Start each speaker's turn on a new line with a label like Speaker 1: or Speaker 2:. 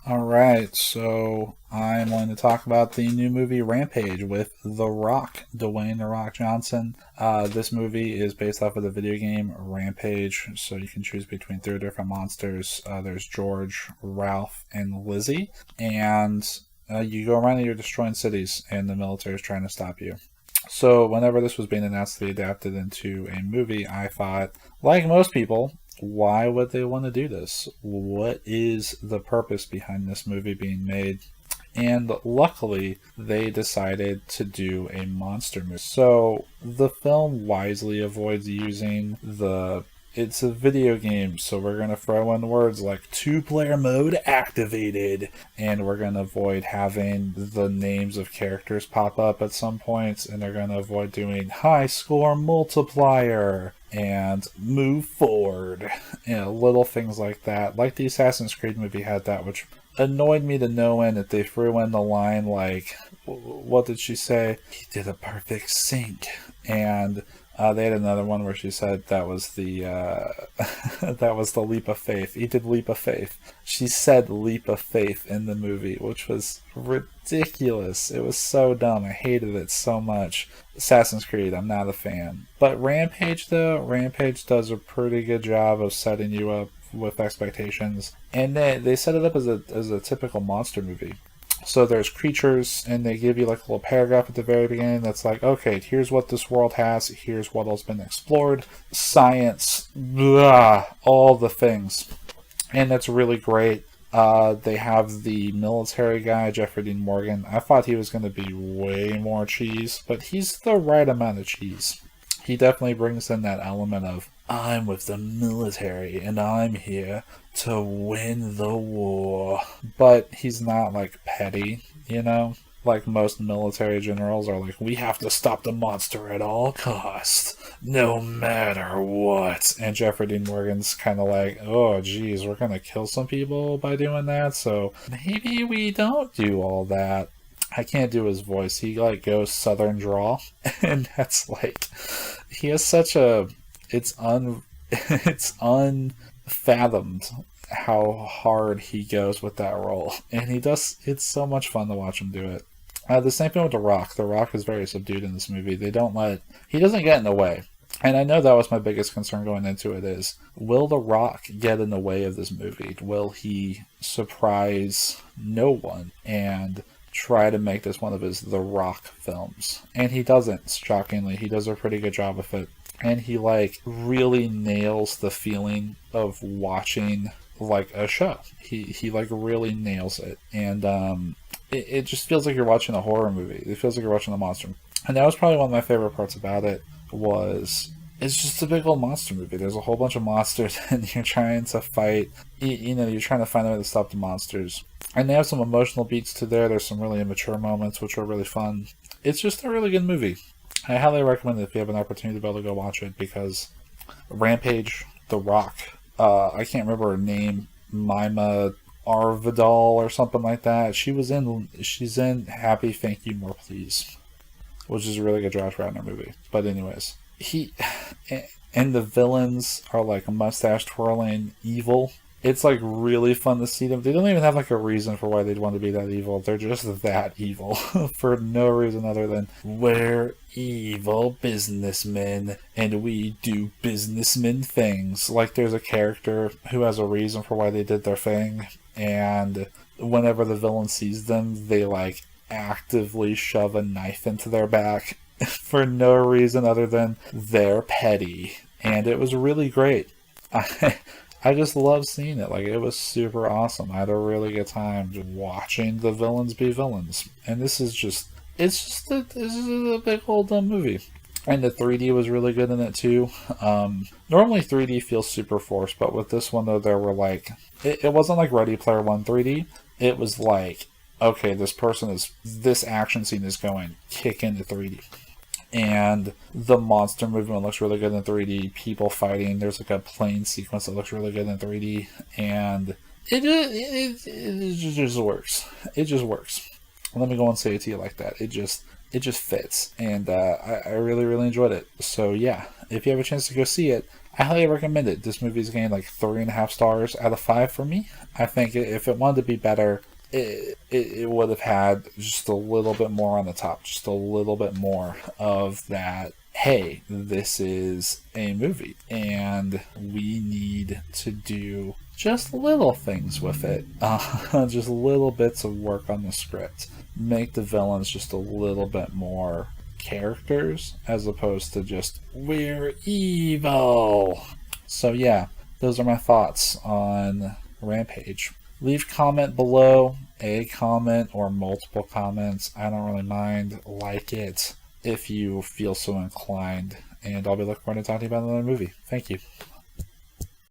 Speaker 1: Alright, so I'm going to talk about the new movie Rampage with The Rock, Dwayne The Rock Johnson. This movie is based off of the video game Rampage, so you can choose between three different monsters. There's George, Ralph, and Lizzie, and you go around and you're destroying cities, and the military is trying to stop you. So whenever this was being announced to be adapted into a movie, I thought, like most people, why would they want to do this? What is the purpose behind this movie being made? And luckily, they decided to do a monster movie. So the film wisely avoids using the it's a video game, so we're going to throw in words like two-player mode activated, and we're going to avoid having the names of characters pop up at some points, and they're going to avoid doing high score multiplier and move forward, little things like that. Like the Assassin's Creed movie had that, which annoyed me to no end that they threw in the line like, what did she say? He did a perfect sync, and they had another one where she said that was the that was the leap of faith. He did leap of faith. She said leap of faith in the movie, which was ridiculous. It was so dumb. I hated it so much. Assassin's Creed, I'm not a fan. But Rampage, though, Rampage does a pretty good job of setting you up with expectations, and they set it up as a typical monster movie. So there's creatures, and they give you like a little paragraph at the very beginning that's like, okay, here's what this world has, here's what has been explored, science, blah, all the things. And that's really great. They have the military guy, Jeffrey Dean Morgan. I thought he was going to be way more cheese, but he's the right amount of cheese. He definitely brings in that element of, I'm with the military and I'm here to win the war. But he's not like petty, you know? Like most military generals are like, we have to stop the monster at all costs, no matter what. And Jeffrey Dean Morgan's kind of like, oh geez, we're gonna kill some people by doing that, so maybe we don't do all that. I can't do his voice. He like goes southern drawl, and that's like, he has such a it's unfathomed how hard he goes with that role, and he does. It's so much fun to watch him do it. The same thing with The Rock. The Rock is very subdued in this movie. He doesn't get in the way. And I know that was my biggest concern going into it is, will The Rock get in the way of this movie? Will he surprise no one and try to make this one of his The Rock films? And he doesn't, shockingly. He does a pretty good job with it. And he like really nails the feeling of watching like a show. He like really nails it. And it just feels like you're watching a horror movie. It feels like you're watching a monster. And that was probably one of my favorite parts about it was it's just a big old monster movie. There's a whole bunch of monsters and you're trying to fight, you're trying to find a way to stop the monsters. And they have some emotional beats to there. There's some really immature moments which are really fun. It's just a really good movie. I highly recommend it if you have an opportunity to be able to go watch it, because Rampage, The Rock, I can't remember her name, Mima Arvidal or something like that. She's in Happy Thank You More Please, which is a really good Josh Radnor movie. But anyways, and the villains are like mustache twirling evil. It's like really fun to see them. They don't even have like a reason for why they'd want to be that evil. They're just that evil for no reason other than we're evil businessmen and we do businessman things. Like there's a character who has a reason for why they did their thing, and whenever the villain sees them, they like actively shove a knife into their back for no reason other than they're petty. And it was really great. I just love seeing it. Like, it was super awesome. I had a really good time just watching the villains be villains. And this is just a big old dumb movie. And the 3D was really good in it too. Normally 3D feels super forced, but with this one though, there were like, it wasn't like Ready Player One 3D. It was like, okay, this action scene is going kick into 3D. And the monster movement looks really good in 3D. People fighting. There's like a plane sequence that looks really good in 3D. And it just works. It just works. Let me go and say it to you like that. It just fits. And I really, really enjoyed it. So yeah, if you have a chance to go see it, I highly recommend it. This movie's getting like 3.5 stars out of 5 for me. I think if it wanted to be better, it would have had just a little bit more on the top, just a little bit more of that. Hey, this is a movie, and we need to do just little things with it. Just little bits of work on the script. Make the villains just a little bit more characters as opposed to just, we're evil. So, yeah, those are my thoughts on Rampage. Leave comment below, a comment or multiple comments. I don't really mind. Like it if you feel so inclined. And I'll be looking forward to talking about another movie. Thank you.